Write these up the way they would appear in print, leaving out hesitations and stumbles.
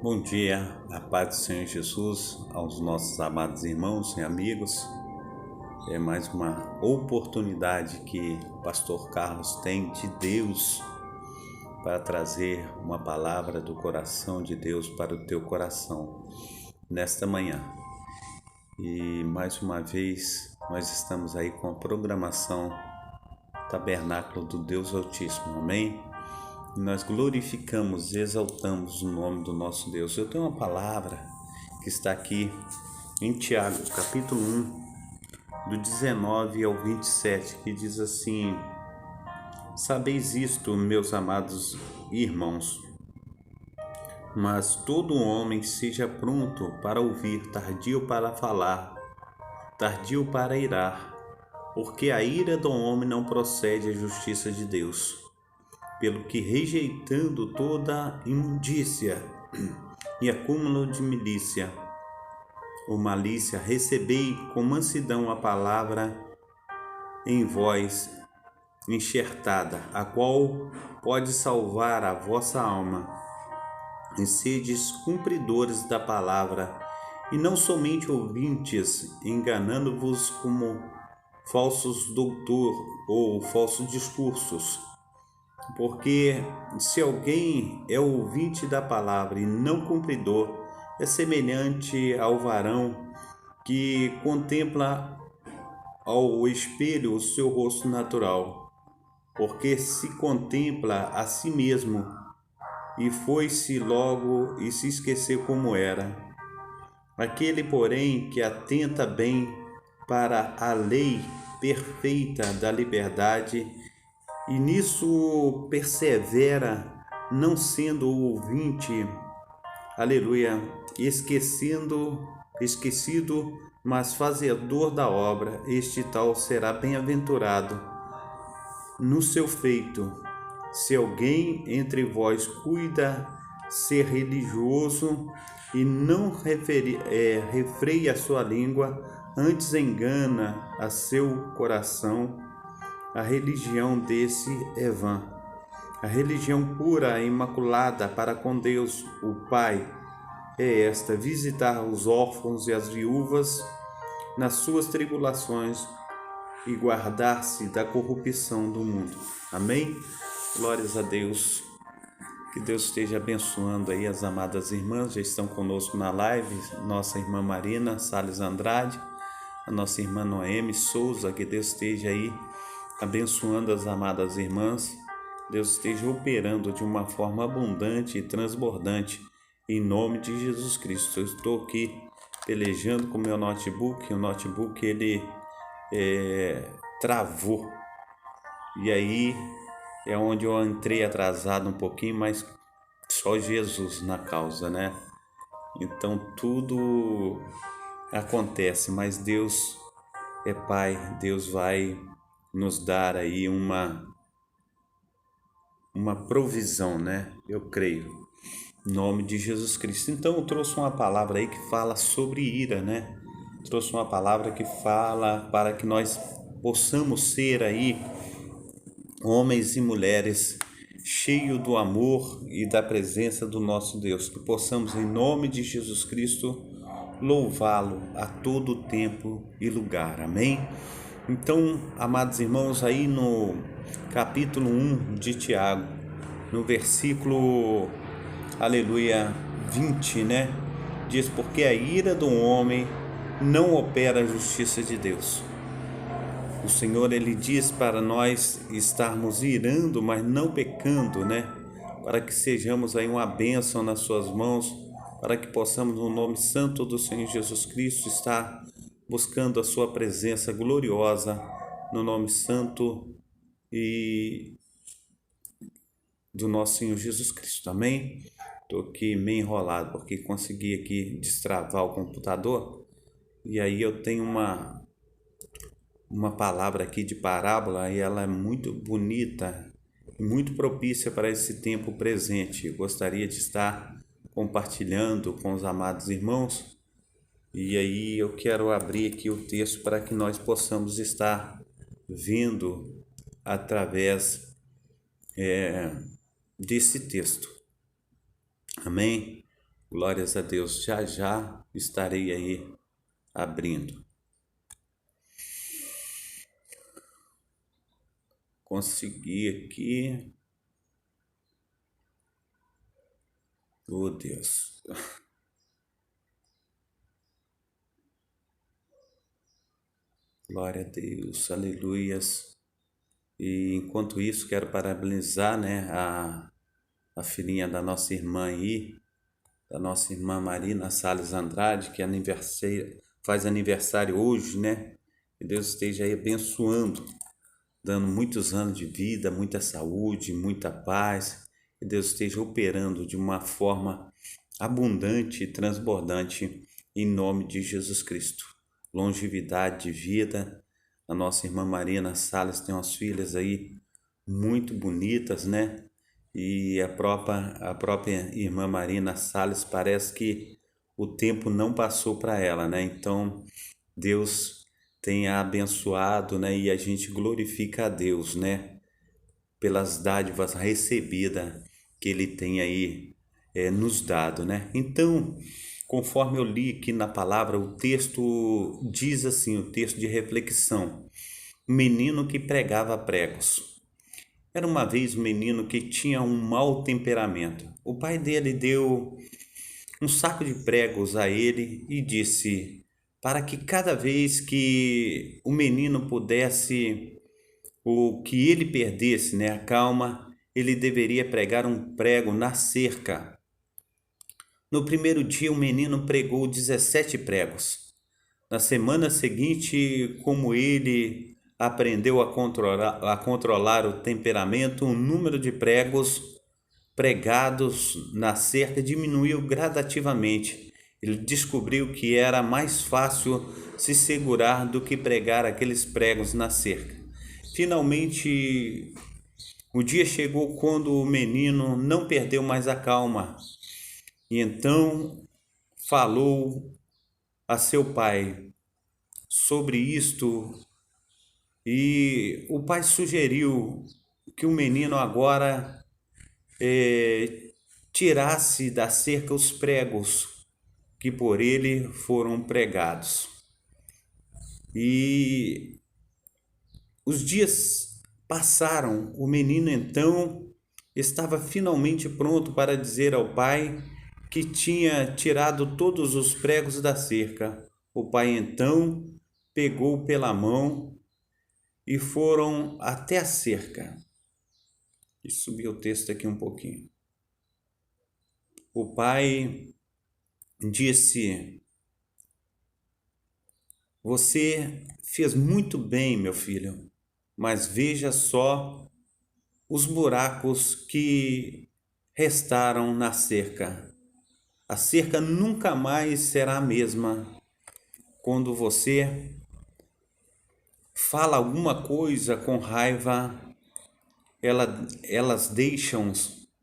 Bom dia, a paz do Senhor Jesus aos nossos amados irmãos e amigos. É mais uma oportunidade que o pastor Carlos tem de Deus para trazer uma palavra do coração de Deus para o teu coração nesta manhã. E mais uma vez nós estamos aí com a programação Tabernáculo do Deus Altíssimo, amém? Nós glorificamos e exaltamos o nome do nosso Deus. Eu tenho uma palavra que está aqui em Tiago, capítulo 1, do 19 ao 27, que diz assim: Sabeis isto, meus amados irmãos, mas todo homem seja pronto para ouvir, tardio para falar, tardio para irar, porque a ira do homem não procede da justiça de Deus. Pelo que, rejeitando toda imundícia e acúmulo de milícia ou malícia, recebei com mansidão a palavra em vós enxertada, a qual pode salvar a vossa alma, e sedes cumpridores da palavra, e não somente ouvintes, enganando-vos como falsos doutores ou falsos discursos. Porque se alguém é ouvinte da palavra e não cumpridor, é semelhante ao varão que contempla ao espelho o seu rosto natural, porque se contempla a si mesmo e foi-se logo e se esqueceu como era. Aquele, porém, que atenta bem para a lei perfeita da liberdade e nisso persevera, não sendo o ouvinte, aleluia, esquecido, mas fazedor da obra, este tal será bem-aventurado no seu feito. Se alguém entre vós cuida ser religioso e não refreia a sua língua, antes engana a seu coração, a religião desse é vã. A religião pura e imaculada para com Deus, o Pai, é esta: visitar os órfãos e as viúvas nas suas tribulações e guardar-se da corrupção do mundo. Amém? Glórias a Deus. Que Deus esteja abençoando aí as amadas irmãs. Já estão conosco na live, nossa irmã Marina Salles Andrade, a nossa irmã Noemi Souza. Que Deus esteja aí abençoando as amadas irmãs. Deus esteja operando de uma forma abundante e transbordante, em nome de Jesus Cristo. Eu estou aqui pelejando com o meu notebook. O notebook ele travou, e aí é onde eu entrei atrasado um pouquinho, mas só Jesus na causa, né? Então tudo acontece, mas Deus é Pai. Deus vai nos dar aí uma provisão, né? Eu creio, em nome de Jesus Cristo. Então eu trouxe uma palavra aí que fala sobre ira, né? Trouxe uma palavra que fala para que nós possamos ser aí homens e mulheres cheios do amor e da presença do nosso Deus, que possamos em nome de Jesus Cristo louvá-lo a todo tempo e lugar, amém? Então, amados irmãos, aí no capítulo 1 de Tiago, no versículo, aleluia, 20, né? Diz: porque a ira do homem não opera a justiça de Deus. O Senhor, ele diz para nós estarmos irando, mas não pecando, né? Para que sejamos aí uma bênção nas suas mãos, para que possamos, no nome santo do Senhor Jesus Cristo, estar buscando a sua presença gloriosa, no nome santo e do nosso Senhor Jesus Cristo, amém? Estou aqui meio enrolado, porque consegui aqui destravar o computador, e aí eu tenho uma palavra aqui de parábola, e ela é muito bonita, muito propícia para esse tempo presente. Eu gostaria de estar compartilhando com os amados irmãos, e aí eu quero abrir aqui o texto para que nós possamos estar vendo através desse texto, amém? Glórias a Deus. Já já estarei aí abrindo. Consegui aqui. Oh, Deus. Glória a Deus. Aleluias. E enquanto isso, quero parabenizar, né, a filhinha da nossa irmã aí, da nossa irmã Marina Salles Andrade, que faz aniversário hoje, né? Que Deus esteja aí abençoando, dando muitos anos de vida, muita saúde, muita paz. Que Deus esteja operando de uma forma abundante e transbordante em nome de Jesus Cristo. Longevidade de vida. A nossa irmã Marina Salles tem umas filhas aí muito bonitas, né? E a própria irmã Marina Salles parece que o tempo não passou para ela, né? Então, Deus tem a abençoado, né? E a gente glorifica a Deus, né? Pelas dádivas recebidas que Ele tem aí nos dado, né? Então, conforme eu li aqui na palavra, o texto diz assim, o texto de reflexão: o menino que pregava pregos. Era uma vez um menino que tinha um mau temperamento. O pai dele deu um saco de pregos a ele e disse para que cada vez que o menino pudesse, ou que ele perdesse, né, a calma, ele deveria pregar um prego na cerca. No primeiro dia, o menino pregou 17 pregos. Na semana seguinte, como ele aprendeu a controlar o temperamento, o número de pregos pregados na cerca diminuiu gradativamente. Ele descobriu que era mais fácil se segurar do que pregar aqueles pregos na cerca. Finalmente, o dia chegou quando o menino não perdeu mais a calma e então falou a seu pai sobre isto, e o pai sugeriu que o menino agora tirasse da cerca os pregos que por ele foram pregados. E os dias passaram, o menino então estava finalmente pronto para dizer ao pai que tinha tirado todos os pregos da cerca. O pai então pegou pela mão e foram até a cerca. Deixa eu subir o texto aqui um pouquinho. O pai disse: você fez muito bem, meu filho, mas veja só os buracos que restaram na cerca. A cerca nunca mais será a mesma. Quando você fala alguma coisa com raiva,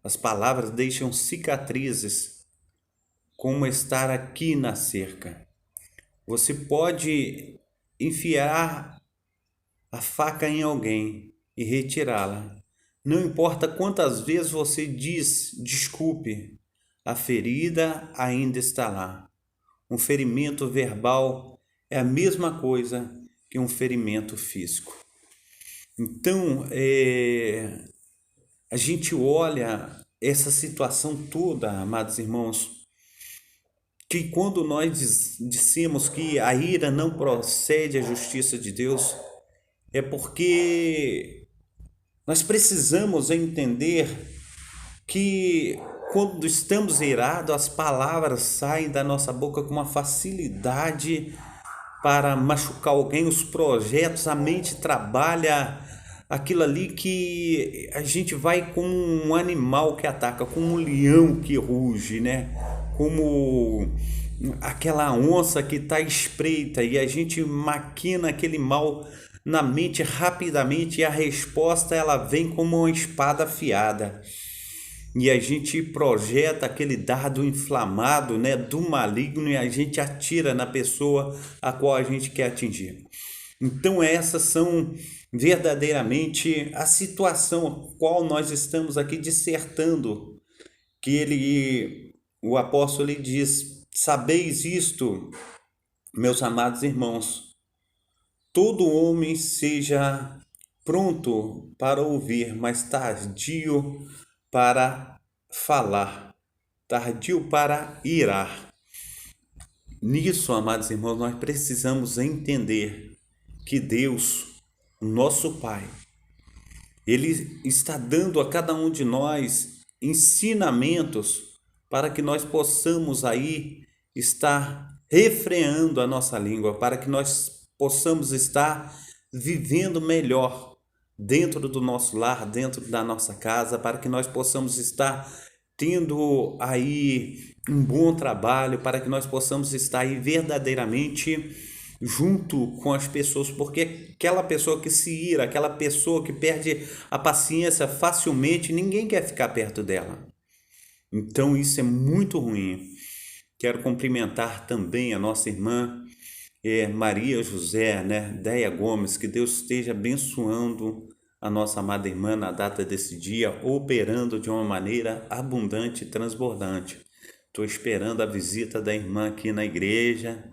as palavras deixam cicatrizes, como estar aqui na cerca. Você pode enfiar a faca em alguém e retirá-la. Não importa quantas vezes você diz desculpe, a ferida ainda está lá. Um ferimento verbal é a mesma coisa que um ferimento físico. Então, a gente olha essa situação toda, amados irmãos, que quando nós dissemos que a ira não procede à justiça de Deus, é porque nós precisamos entender que quando estamos irados, as palavras saem da nossa boca com uma facilidade para machucar alguém, os projetos, a mente trabalha aquilo ali que a gente vai como um animal que ataca, como um leão que ruge, né? Como aquela onça que está espreita e a gente maquina aquele mal na mente rapidamente e a resposta ela vem como uma espada afiada. E a gente projeta aquele dardo inflamado, né, do maligno, e a gente atira na pessoa a qual a gente quer atingir. Então essas são verdadeiramente a situação a qual nós estamos aqui dissertando, que ele o apóstolo ele diz: sabeis isto, meus amados irmãos, todo homem seja pronto para ouvir, mas tardio para falar, tardio para irar. Nisso, amados irmãos, nós precisamos entender que Deus, o nosso Pai, Ele está dando a cada um de nós ensinamentos para que nós possamos aí estar refreando a nossa língua, para que nós possamos estar vivendo melhor dentro do nosso lar, dentro da nossa casa, para que nós possamos estar tendo aí um bom trabalho, para que nós possamos estar aí verdadeiramente junto com as pessoas, porque aquela pessoa que se ira, aquela pessoa que perde a paciência facilmente, ninguém quer ficar perto dela. Então isso é muito ruim. Quero cumprimentar também a nossa irmã Maria José, Deia Gomes, que Deus esteja abençoando a nossa amada irmã na data desse dia, operando de uma maneira abundante e transbordante. Estou esperando a visita da irmã aqui na igreja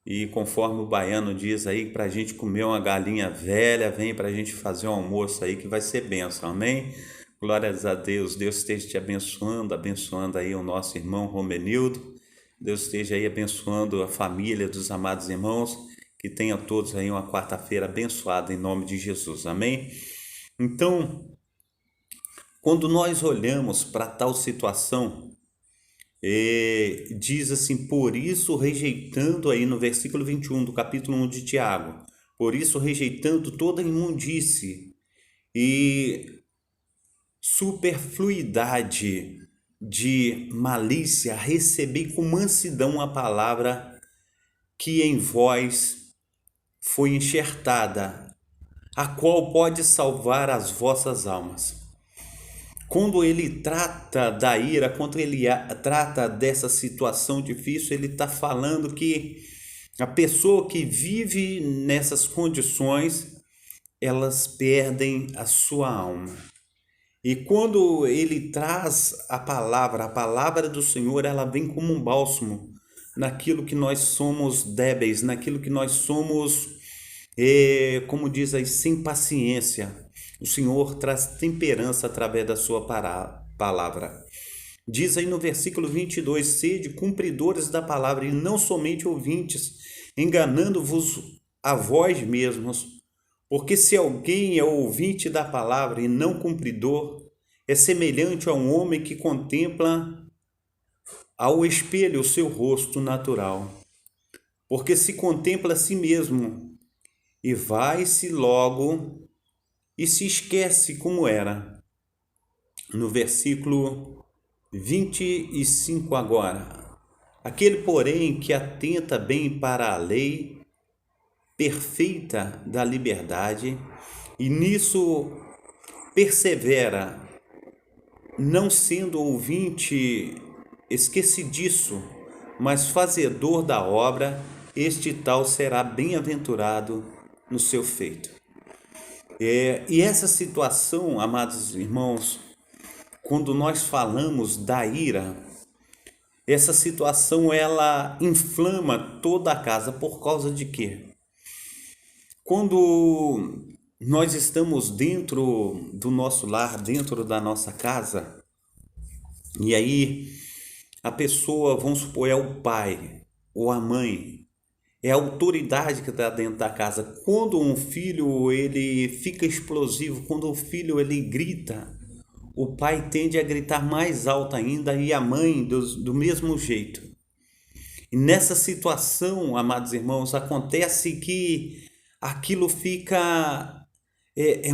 e conforme o baiano diz aí, para a gente comer uma galinha velha, vem para a gente fazer um almoço aí que vai ser bênção, amém? Glórias a Deus, Deus esteja te abençoando, abençoando aí o nosso irmão Romenildo, Deus esteja aí abençoando a família dos amados irmãos, que tenham todos aí uma quarta-feira abençoada em nome de Jesus, amém? Então, quando nós olhamos para tal situação, diz assim: por isso rejeitando, aí no versículo 21 do capítulo 1 de Tiago, por isso rejeitando toda imundície e superfluidade de malícia, recebi com mansidão a palavra que em vós foi enxertada, a qual pode salvar as vossas almas. Quando ele trata da ira, quando ele trata dessa situação difícil, ele está falando que a pessoa que vive nessas condições, elas perdem a sua alma. E quando ele traz a palavra do Senhor, ela vem como um bálsamo naquilo que nós somos débeis, naquilo que nós somos, como diz aí, sem paciência. O Senhor traz temperança através da sua palavra. Diz aí no versículo 22, sede cumpridores da palavra e não somente ouvintes, enganando-vos a vós mesmos. Porque se alguém é ouvinte da palavra e não cumpridor, é semelhante a um homem que contempla ao espelho o seu rosto natural. Porque se contempla a si mesmo e vai-se logo e se esquece como era. No versículo 25 agora. Aquele, porém, que atenta bem para a lei perfeita da liberdade e nisso persevera, não sendo ouvinte esquecidiço, mas fazedor da obra, este tal será bem-aventurado no seu feito. E essa situação, amados irmãos, quando nós falamos da ira, essa situação ela inflama toda a casa. Por causa de quê? Quando nós estamos dentro do nosso lar, dentro da nossa casa, e aí a pessoa, vamos supor, é o pai ou a mãe, é a autoridade que está dentro da casa. Quando um filho ele fica explosivo, quando o filho ele grita, o pai tende a gritar mais alto ainda e a mãe do mesmo jeito. E nessa situação, amados irmãos, acontece que aquilo fica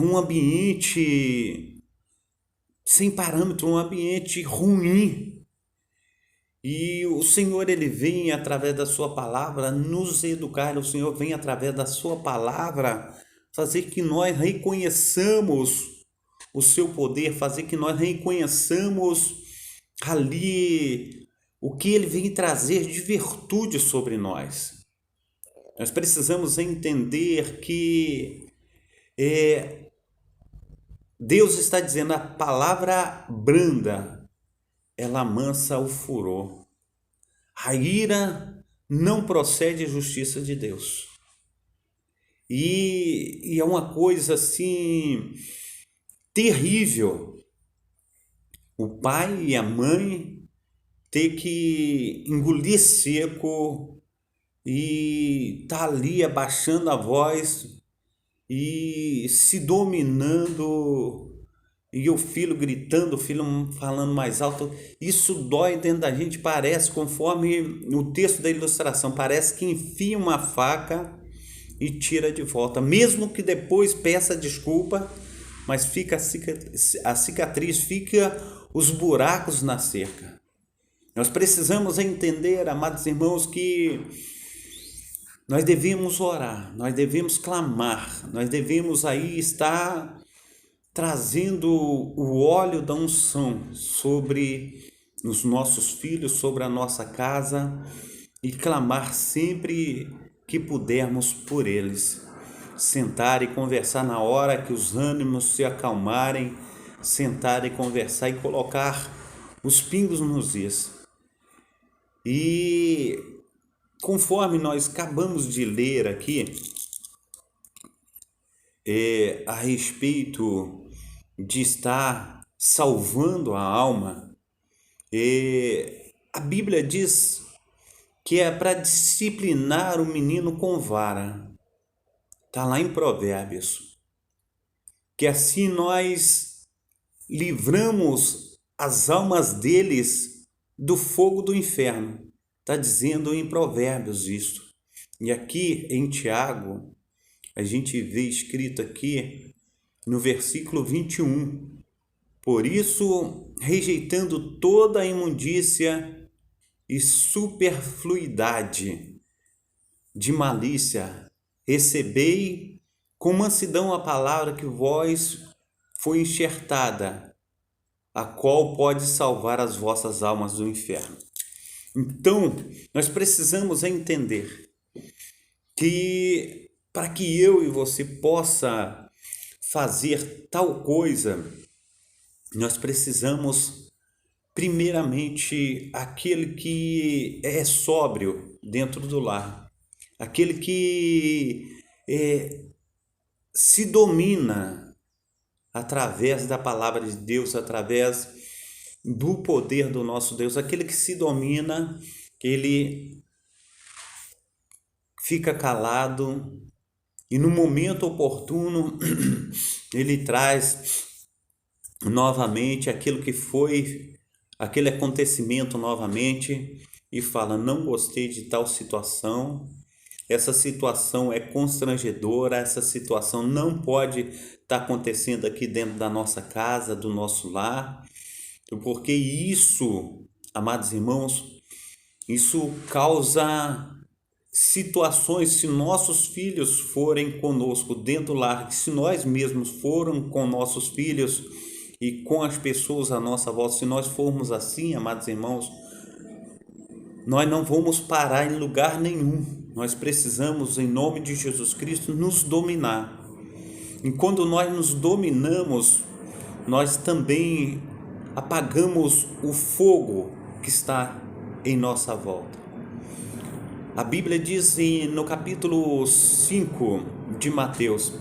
um ambiente sem parâmetro, um ambiente ruim. E o Senhor, ele vem através da sua palavra nos educar, o Senhor vem através da sua palavra fazer que nós reconheçamos o seu poder, fazer que nós reconheçamos ali o que ele vem trazer de virtude sobre nós. Nós precisamos entender que Deus está dizendo a palavra branda, ela amansa o furor. A ira não procede da justiça de Deus. E é uma coisa assim terrível o pai e a mãe ter que engolir seco e tá ali abaixando a voz e se dominando, e o filho gritando, o filho falando mais alto. Isso dói dentro da gente, parece, conforme o texto da ilustração, parece que enfia uma faca e tira de volta, mesmo que depois peça desculpa, mas fica a cicatriz, fica os buracos na cerca. Nós precisamos entender, amados irmãos, que nós devemos orar, nós devemos clamar, nós devemos aí estar trazendo o óleo da unção sobre os nossos filhos, sobre a nossa casa, e clamar sempre que pudermos por eles. Sentar e conversar na hora que os ânimos se acalmarem, sentar e conversar e colocar os pingos nos is. E conforme nós acabamos de ler aqui, a respeito de estar salvando a alma, a Bíblia diz que é para disciplinar o menino com vara. Está lá em Provérbios. Que assim nós livramos as almas deles do fogo do inferno. Está dizendo em Provérbios isto. E aqui em Tiago, a gente vê escrito aqui no versículo 21. Por isso, rejeitando toda a imundícia e superfluidade de malícia, recebei com mansidão a palavra que vós foi enxertada, a qual pode salvar as vossas almas do inferno. Então, nós precisamos entender que para que eu e você possa fazer tal coisa, nós precisamos primeiramente aquele que é sóbrio dentro do lar, aquele que se domina através da palavra de Deus, através do poder do nosso Deus, aquele que se domina, ele fica calado e no momento oportuno ele traz novamente aquilo que foi, aquele acontecimento novamente, e fala: não gostei de tal situação, essa situação é constrangedora, essa situação não pode estar acontecendo aqui dentro da nossa casa, do nosso lar, porque isso, amados irmãos, isso causa situações. Se nossos filhos forem conosco dentro do lar, se nós mesmos foram com nossos filhos e com as pessoas à nossa volta, se nós formos assim, amados irmãos, nós não vamos parar em lugar nenhum. Nós precisamos, em nome de Jesus Cristo, nos dominar. E quando nós nos dominamos, nós também apagamos o fogo que está em nossa volta. A Bíblia diz no capítulo 5 de Mateus: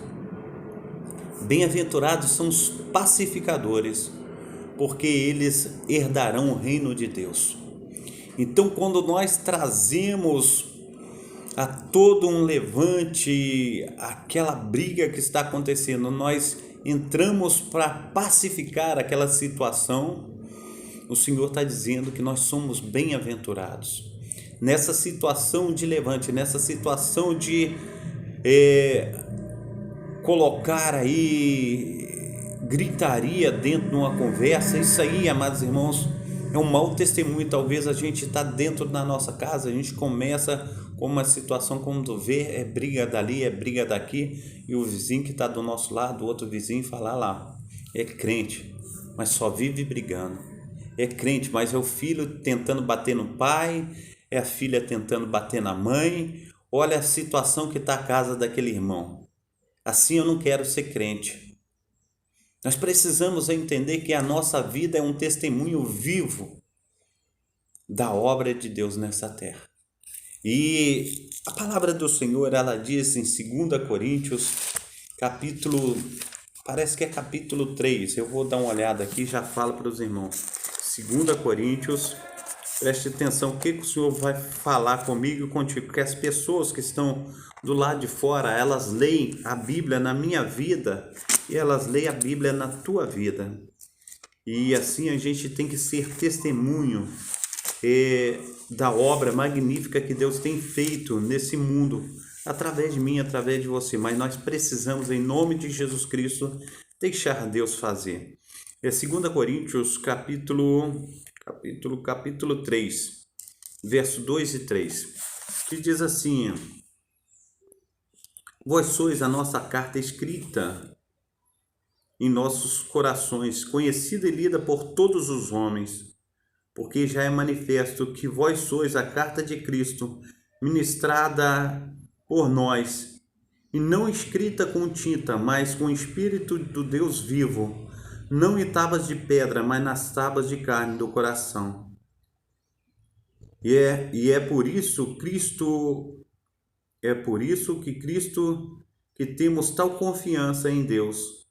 bem-aventurados são os pacificadores, porque eles herdarão o reino de Deus. Então, quando nós trazemos a todo um levante, aquela briga que está acontecendo, nós entramos para pacificar aquela situação, o Senhor está dizendo que nós somos bem-aventurados. Nessa situação de levante, nessa situação de colocar aí gritaria dentro de uma conversa, isso aí, amados irmãos, é um mau testemunho. Talvez a gente está dentro da nossa casa, a gente começa com uma situação, como tu vê, é briga dali, é briga daqui, e o vizinho que está do nosso lado, o outro vizinho, fala lá, é crente, mas só vive brigando. É crente, mas é o filho tentando bater no pai, é a filha tentando bater na mãe. Olha a situação que está a casa daquele irmão. Assim eu não quero ser crente. Nós precisamos entender que a nossa vida é um testemunho vivo da obra de Deus nessa terra. E a palavra do Senhor, ela diz em 2 Coríntios, parece que é capítulo 3, eu vou dar uma olhada aqui e já falo para os irmãos. 2 Coríntios, preste atenção o que o Senhor vai falar comigo e contigo, porque as pessoas que estão do lado de fora, elas leem a Bíblia na minha vida e elas leem a Bíblia na tua vida. E assim a gente tem que ser testemunho da obra magnífica que Deus tem feito nesse mundo, através de mim, através de você. Mas nós precisamos, em nome de Jesus Cristo, deixar Deus fazer. É 2 Coríntios, capítulo 3, verso 2 e 3, que diz assim: vós sois a nossa carta escrita em nossos corações, conhecida e lida por todos os homens, porque já é manifesto que vós sois a carta de Cristo, ministrada por nós, e não escrita com tinta, mas com o Espírito do Deus vivo, não em tábuas de pedra, mas nas tábuas de carne do coração. E é por isso que temos tal confiança em Deus.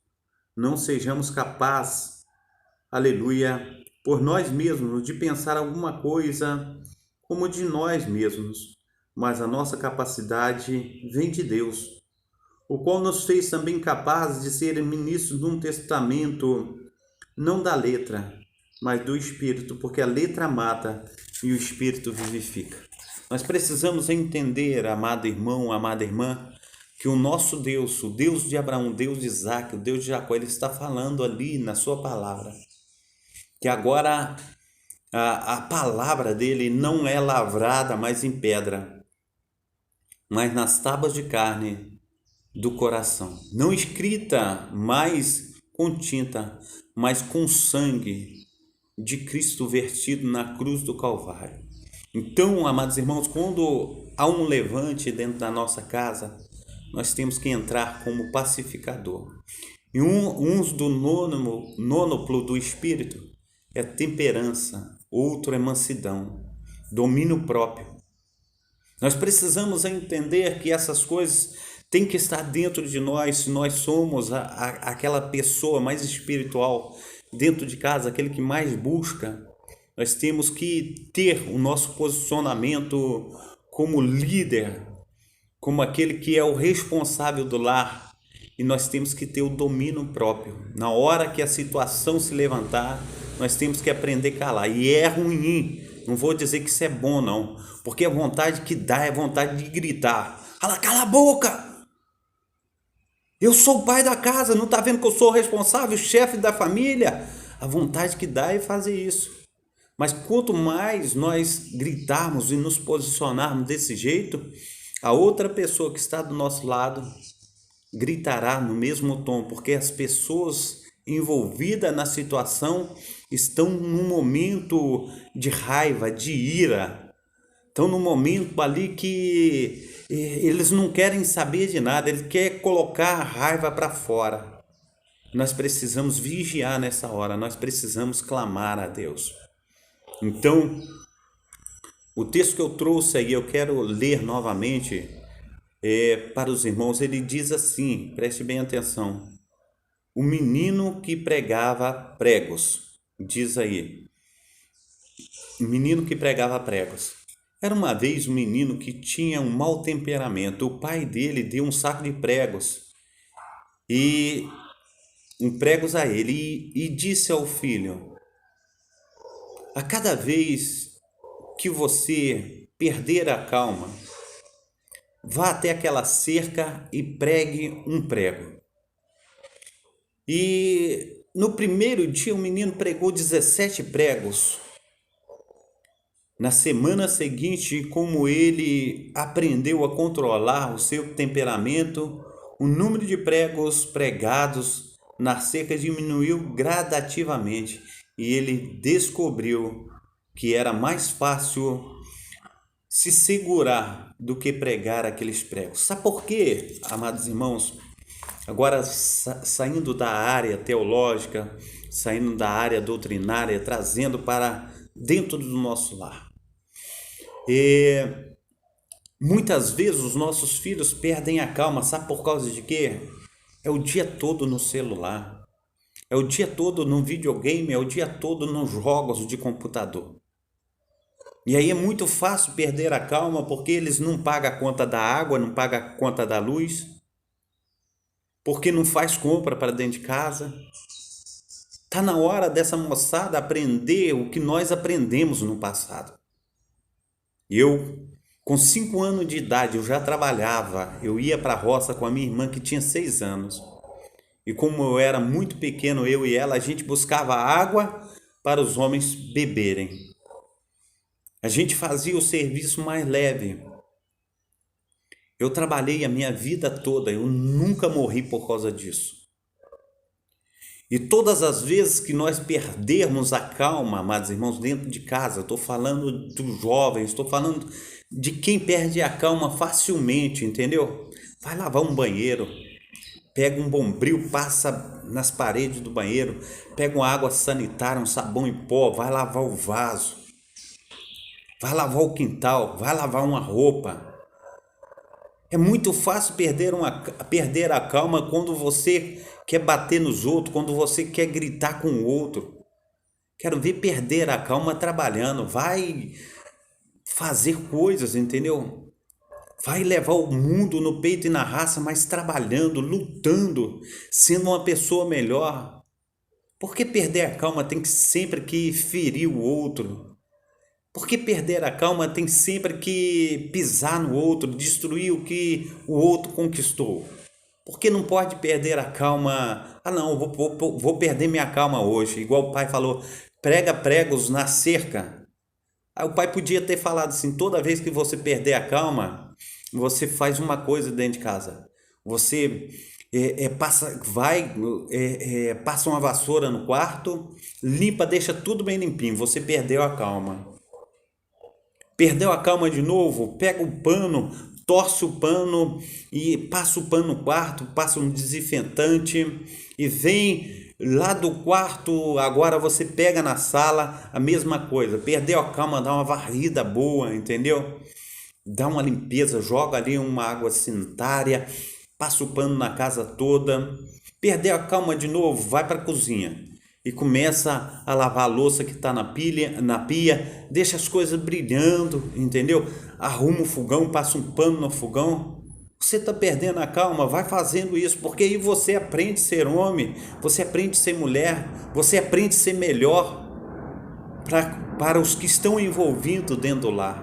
Não sejamos capazes, aleluia, por nós mesmos, de pensar alguma coisa como de nós mesmos, mas a nossa capacidade vem de Deus, o qual nos fez também capazes de ser ministros de um testamento, não da letra, mas do Espírito, porque a letra mata e o Espírito vivifica. Nós precisamos entender, amado irmão, amada irmã, que o nosso Deus, o Deus de Abraão, o Deus de Isaac, o Deus de Jacó, Ele está falando ali na sua palavra, que agora a palavra dele não é lavrada mais em pedra, mas nas tábuas de carne do coração, não escrita mais com tinta, mas com sangue de Cristo vertido na cruz do Calvário. Então, amados irmãos, quando há um levante dentro da nossa casa, nós temos que entrar como pacificador. E uns do nônuplo do Espírito é temperança, outro é mansidão, domínio próprio. Nós precisamos entender que essas coisas têm que estar dentro de nós, se nós somos aquela pessoa mais espiritual dentro de casa, aquele que mais busca. Nós temos que ter o nosso posicionamento como líder, como aquele que é o responsável do lar, e nós temos que ter o domínio próprio. Na hora que a situação se levantar, nós temos que aprender a calar. E é ruim, não vou dizer que isso é bom não, porque a vontade que dá é vontade de gritar. Fala, cala a boca! Eu sou o pai da casa, não está vendo que eu sou o responsável, o chefe da família? A vontade que dá é fazer isso. Mas quanto mais nós gritarmos e nos posicionarmos desse jeito, a outra pessoa que está do nosso lado gritará no mesmo tom, porque as pessoas envolvidas na situação estão num momento de raiva, de ira, estão num momento ali que eles não querem saber de nada, eles querem colocar a raiva para fora. Nós precisamos vigiar nessa hora, nós precisamos clamar a Deus. Então, o texto que eu trouxe aí, eu quero ler novamente para os irmãos. Ele diz assim, preste bem atenção: o menino que pregava pregos, diz aí, o menino que pregava pregos. Era uma vez um menino que tinha um mau temperamento. O pai dele deu um saco de pregos e pregos a ele e disse ao filho: a cada vez que você perder a calma, vá até aquela cerca e pregue um prego. E no primeiro dia o menino pregou 17 pregos. Na semana seguinte, como ele aprendeu a controlar o seu temperamento, o número de pregos pregados na cerca diminuiu gradativamente e ele descobriu que era mais fácil se segurar do que pregar aqueles pregos. Sabe por quê, amados irmãos? Agora, saindo da área teológica, saindo da área doutrinária, trazendo para dentro do nosso lar. E muitas vezes os nossos filhos perdem a calma, sabe por causa de quê? É o dia todo no celular, é o dia todo no videogame, é o dia todo nos jogos de computador. E aí é muito fácil perder a calma porque eles não pagam a conta da água, não pagam a conta da luz, porque não faz compra para dentro de casa. Está na hora dessa moçada aprender o que nós aprendemos no passado. Eu, com 5 anos de idade, eu já trabalhava, eu ia para a roça com a minha irmã que tinha 6 anos. E como eu era muito pequeno, eu e ela, a gente buscava água para os homens beberem. A gente fazia o serviço mais leve. Eu trabalhei a minha vida toda, eu nunca morri por causa disso. E todas as vezes que nós perdermos a calma, amados irmãos, dentro de casa, estou falando dos jovens, estou falando de quem perde a calma facilmente, entendeu? Vai lavar um banheiro, pega um bombril, passa nas paredes do banheiro, pega uma água sanitária, um sabão em pó, vai lavar o vaso, vai lavar o quintal, vai lavar uma roupa. É muito fácil perder a calma quando você quer bater nos outros, quando você quer gritar com o outro. Quero ver perder a calma trabalhando, vai fazer coisas, entendeu? Vai levar o mundo no peito e na raça, mas trabalhando, lutando, sendo uma pessoa melhor. Por que perder a calma tem que sempre que ferir o outro? Por que perder a calma tem sempre que pisar no outro, destruir o que o outro conquistou? Por que não pode perder a calma? Ah, não, vou perder minha calma hoje. Igual o pai falou, prega pregos na cerca. Aí o pai podia ter falado assim, toda vez que você perder a calma, você faz uma coisa dentro de casa. Você passa uma vassoura no quarto, limpa, deixa tudo bem limpinho. Você perdeu a calma. Perdeu a calma de novo? Pega o pano, torce o pano e passa o pano no quarto, passa um desinfetante e vem lá do quarto, agora você pega na sala, a mesma coisa. Perdeu a calma, dá uma varrida boa, entendeu? Dá uma limpeza, joga ali uma água sanitária, passa o pano na casa toda. Perdeu a calma de novo, vai para a cozinha e começa a lavar a louça que está na pia, deixa as coisas brilhando, entendeu? Arruma o fogão, passa um pano no fogão. Você está perdendo a calma, vai fazendo isso, porque aí você aprende a ser homem, você aprende a ser mulher, você aprende a ser melhor para os que estão envolvidos dentro do lar.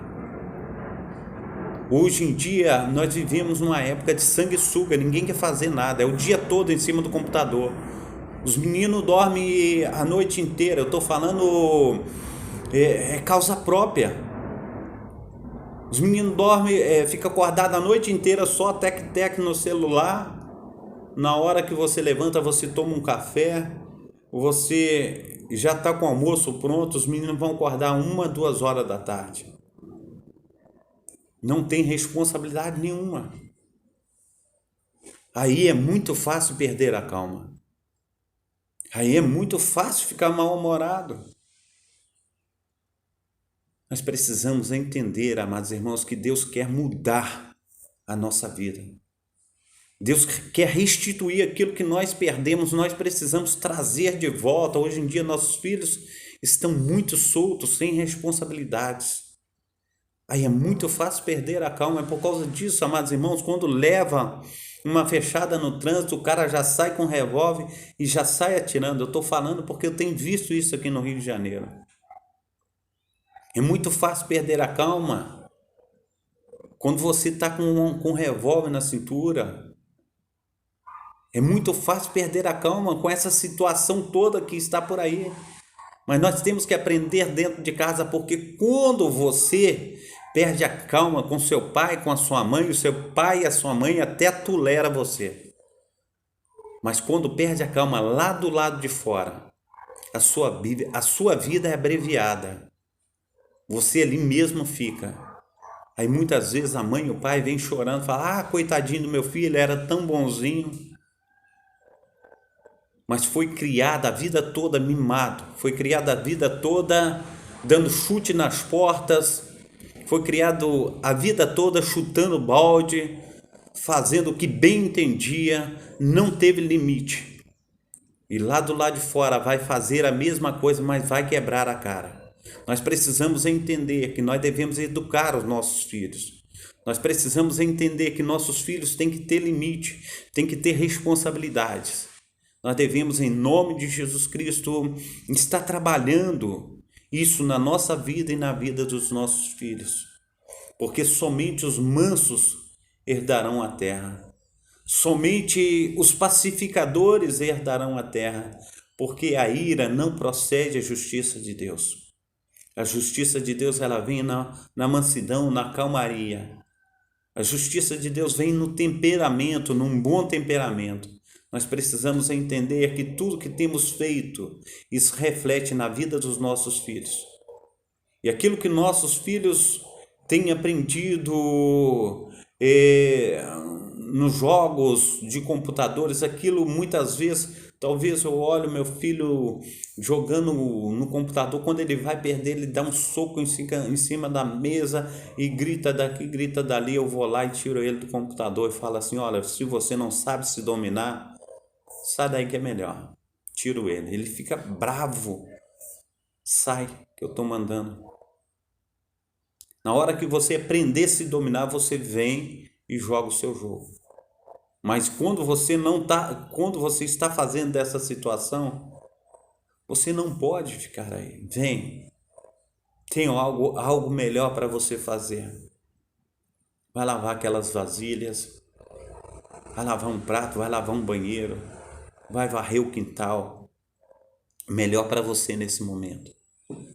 Hoje em dia nós vivemos numa época de sanguessuga, ninguém quer fazer nada, é o dia todo em cima do computador. Os meninos dormem a noite inteira, eu estou falando causa própria. Os meninos dormem, ficam acordados a noite inteira só tec-tec no celular. Na hora que você levanta, você toma um café, você já está com o almoço pronto, os meninos vão acordar 1, 2 horas da tarde. Não tem responsabilidade nenhuma. Aí é muito fácil perder a calma. Aí é muito fácil ficar mal-humorado. Nós precisamos entender, amados irmãos, que Deus quer mudar a nossa vida. Deus quer restituir aquilo que nós perdemos, nós precisamos trazer de volta. Hoje em dia, nossos filhos estão muito soltos, sem responsabilidades. Aí é muito fácil perder a calma. É por causa disso, amados irmãos, quando leva uma fechada no trânsito, o cara já sai com revólver e já sai atirando. Eu estou falando porque eu tenho visto isso aqui no Rio de Janeiro. É muito fácil perder a calma quando você está com um revólver na cintura. É muito fácil perder a calma com essa situação toda que está por aí. Mas nós temos que aprender dentro de casa, porque quando você perde a calma com seu pai, com a sua mãe, o seu pai e a sua mãe até tolera você. Mas quando perde a calma lá do lado de fora, a sua vida é abreviada. Você ali mesmo fica. Aí muitas vezes a mãe e o pai vêm chorando, falam, coitadinho do meu filho, era tão bonzinho. Mas foi criado a vida toda mimado, foi criado a vida toda dando chute nas portas, foi criado a vida toda chutando balde, fazendo o que bem entendia, não teve limite. E lá do lado de fora vai fazer a mesma coisa, mas vai quebrar a cara. Nós precisamos entender que nós devemos educar os nossos filhos. Nós precisamos entender que nossos filhos têm que ter limite, têm que ter responsabilidades. Nós devemos, em nome de Jesus Cristo, estar trabalhando isso na nossa vida e na vida dos nossos filhos. Porque somente os mansos herdarão a terra. Somente os pacificadores herdarão a terra, porque a ira não procede da justiça de Deus. A justiça de Deus ela vem na mansidão, na calmaria. A justiça de Deus vem no temperamento, num bom temperamento. Nós precisamos entender que tudo que temos feito, isso reflete na vida dos nossos filhos. E aquilo que nossos filhos têm aprendido nos jogos de computadores, aquilo muitas vezes, talvez eu olho meu filho jogando no computador, quando ele vai perder, ele dá um soco em cima da mesa e grita daqui, grita dali, eu vou lá e tiro ele do computador e falo assim, olha, se você não sabe se dominar, sai daí que é melhor. Tiro ele. Ele fica bravo. Sai, que eu estou mandando. Na hora que você aprender a se dominar, você vem e joga o seu jogo. Mas quando você está fazendo dessa situação, você não pode ficar aí. Vem. Tem algo melhor para você fazer. Vai lavar aquelas vasilhas. Vai lavar um prato, vai lavar um banheiro. Vai varrer o quintal. Melhor para você nesse momento.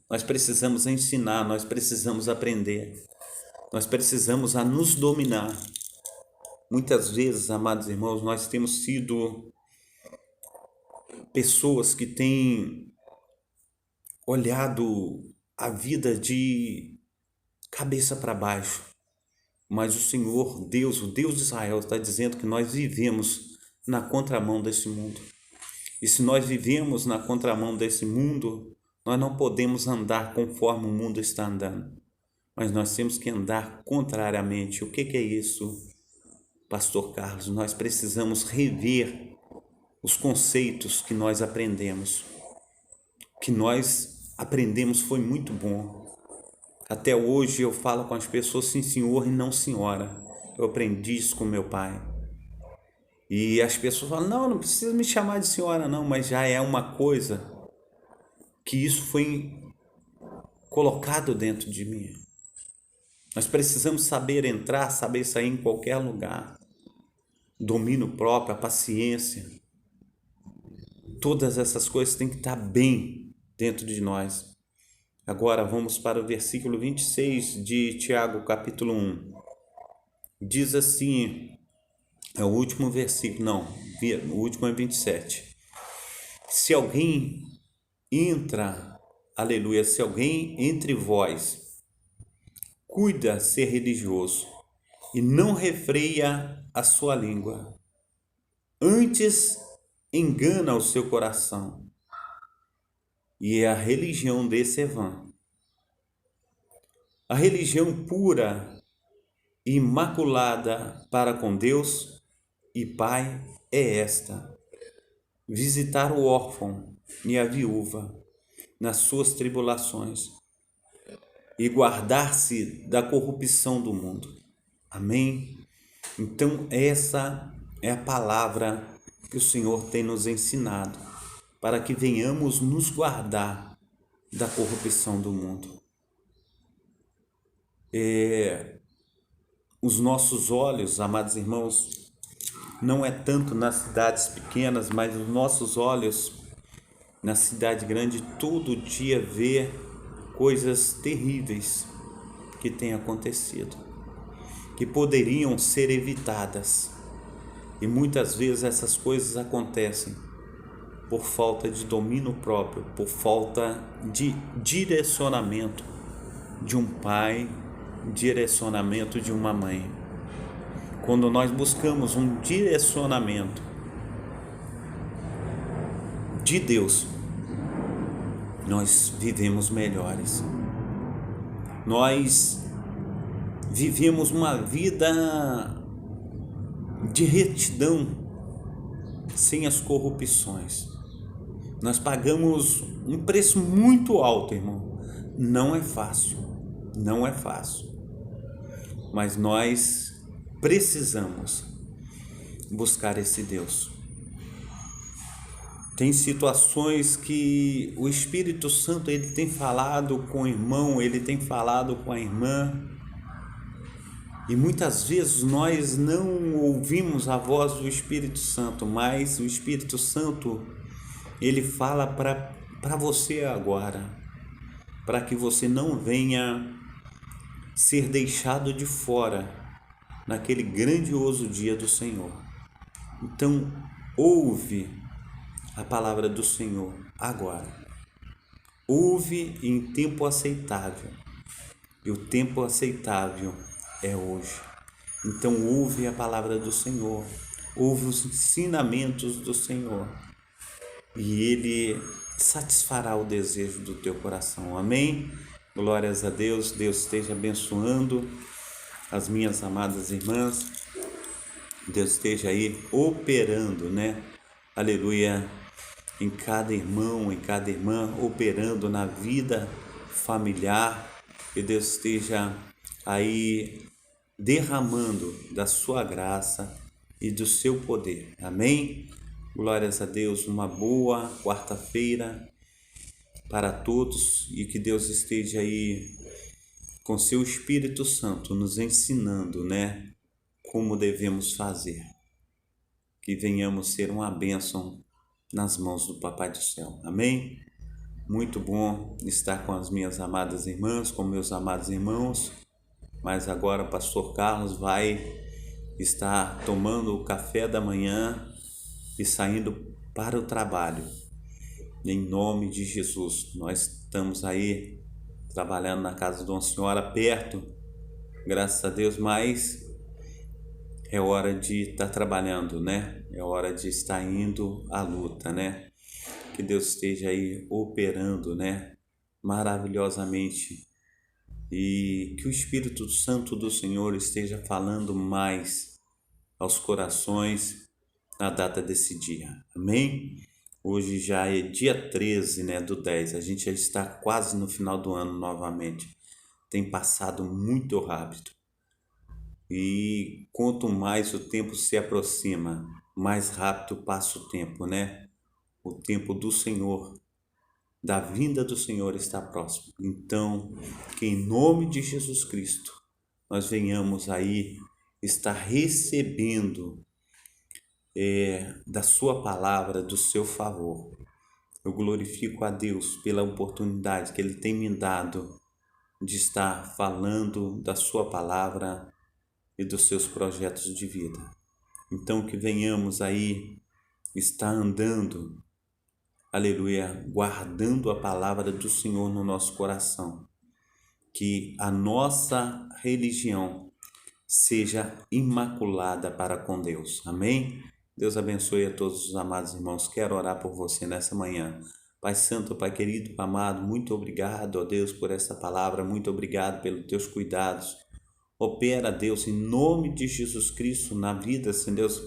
Nós precisamos ensinar, nós precisamos aprender. Nós precisamos a nos dominar. Muitas vezes, amados irmãos, nós temos sido pessoas que têm olhado a vida de cabeça para baixo. Mas o Senhor, Deus, o Deus de Israel, está dizendo que nós vivemos na contramão desse mundo. E se nós vivemos na contramão desse mundo, nós não podemos andar conforme o mundo está andando. Mas nós temos que andar contrariamente. O que é isso, Pastor Carlos? Nós precisamos rever os conceitos que nós aprendemos. O que nós aprendemos foi muito bom. Até hoje eu falo com as pessoas sim senhor e não senhora. Eu aprendi isso com meu pai. E as pessoas falam, não precisa me chamar de senhora não, mas já é uma coisa que isso foi colocado dentro de mim. Nós precisamos saber entrar, saber sair em qualquer lugar. Domínio próprio, a paciência. Todas essas coisas têm que estar bem dentro de nós. Agora vamos para o versículo 26 de Tiago, capítulo 1. Diz assim, é o último versículo, não, o último é 27. Se alguém entra, aleluia, se alguém entre vós cuida ser religioso e não refreia a sua língua, antes engana o seu coração, e a religião desse é vã. A religião pura e imaculada para com Deus e Pai é esta: visitar o órfão e a viúva nas suas tribulações e guardar-se da corrupção do mundo. Amém? Então essa é a palavra que o Senhor tem nos ensinado, para que venhamos nos guardar da corrupção do mundo. Os nossos olhos, amados irmãos, não é tanto nas cidades pequenas, mas os nossos olhos na cidade grande todo dia vê coisas terríveis que têm acontecido, que poderiam ser evitadas. E muitas vezes essas coisas acontecem por falta de domínio próprio, por falta de direcionamento de um pai, direcionamento de uma mãe. Quando nós buscamos um direcionamento de Deus, nós vivemos melhores. Nós vivemos uma vida de retidão, sem as corrupções. Nós pagamos um preço muito alto, irmão. Não é fácil, não é fácil. Mas nós precisamos buscar esse Deus. Tem situações que o Espírito Santo ele tem falado com o irmão, ele tem falado com a irmã, e muitas vezes nós não ouvimos a voz do Espírito Santo, mas o Espírito Santo ele fala para você agora, para que você não venha ser deixado de fora naquele grandioso dia do Senhor. Então, ouve a palavra do Senhor agora. Ouve em tempo aceitável. E o tempo aceitável é hoje. Então, ouve a palavra do Senhor. Ouve os ensinamentos do Senhor. E Ele satisfará o desejo do teu coração. Amém? Glórias a Deus. Deus esteja abençoando as minhas amadas irmãs. Deus esteja aí operando, né? Aleluia. Em cada irmão, em cada irmã, operando na vida familiar. Que Deus esteja aí derramando da sua graça e do seu poder. Amém? Glórias a Deus. Uma boa quarta-feira para todos e que Deus esteja aí com seu Espírito Santo nos ensinando, né? Como devemos fazer. Que venhamos ser uma bênção nas mãos do Papai do Céu. Amém? Muito bom estar com as minhas amadas irmãs, com meus amados irmãos. Mas agora o pastor Carlos vai estar tomando o café da manhã e saindo para o trabalho. Em nome de Jesus. Nós estamos aí trabalhando na casa de uma senhora perto, graças a Deus, mas é hora de estar trabalhando, né? É hora de estar indo à luta, né? Que Deus esteja aí operando, né? Maravilhosamente. E que o Espírito Santo do Senhor esteja falando mais aos corações na data desse dia. Amém? Hoje já é dia 13, né, do 10. A gente já está quase no final do ano novamente. Tem passado muito rápido. E quanto mais o tempo se aproxima, mais rápido passa o tempo, né? O tempo do Senhor, da vinda do Senhor está próximo. Então, que em nome de Jesus Cristo, nós venhamos aí estar recebendo da sua palavra, do seu favor. Eu glorifico a Deus pela oportunidade que Ele tem me dado de estar falando da sua palavra e dos seus projetos de vida. Então que venhamos aí estar andando, aleluia, guardando a palavra do Senhor no nosso coração. Que a nossa religião seja imaculada para com Deus. Amém? Deus abençoe a todos os amados irmãos. Quero orar por você nessa manhã. Pai Santo, Pai querido, Pai amado, muito obrigado, ó Deus, por essa palavra. Muito obrigado pelos teus cuidados. Opera, Deus, em nome de Jesus Cristo, na vida, Senhor Deus,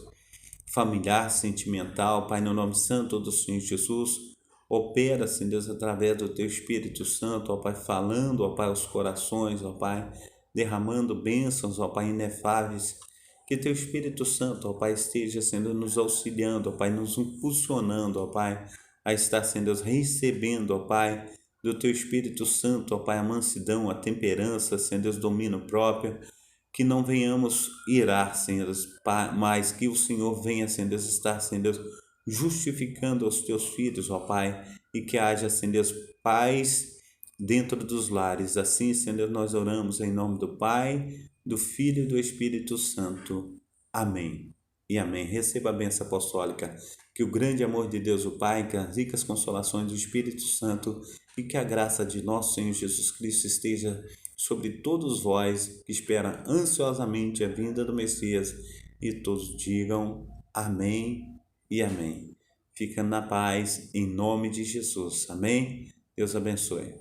familiar, sentimental, Pai, no nome santo do Senhor Jesus. Opera, Senhor Deus, através do teu Espírito Santo, ó Pai, falando, ó Pai, aos corações, ó Pai, derramando bênçãos, ó Pai, inefáveis. Que teu Espírito Santo, ó Pai, esteja, Senhor, nos auxiliando, ó Pai, nos impulsionando, ó Pai, a estar, Senhor Deus, recebendo, ó Pai, do teu Espírito Santo, ó Pai, a mansidão, a temperança, Senhor Deus, domínio próprio. Que não venhamos irar, Senhor Deus, mas que o Senhor venha, Senhor Deus, estar, Senhor Deus, justificando os teus filhos, ó Pai, e que haja, Senhor Deus, paz dentro dos lares. Assim, Senhor Deus, nós oramos em nome do Pai, do Filho e do Espírito Santo. Amém. E amém. Receba a bênção apostólica. Que o grande amor de Deus, o Pai, que as ricas consolações do Espírito Santo e que a graça de nosso Senhor Jesus Cristo esteja sobre todos vós que esperam ansiosamente a vinda do Messias, e todos digam amém e amém. Fica na paz, em nome de Jesus. Amém? Deus abençoe.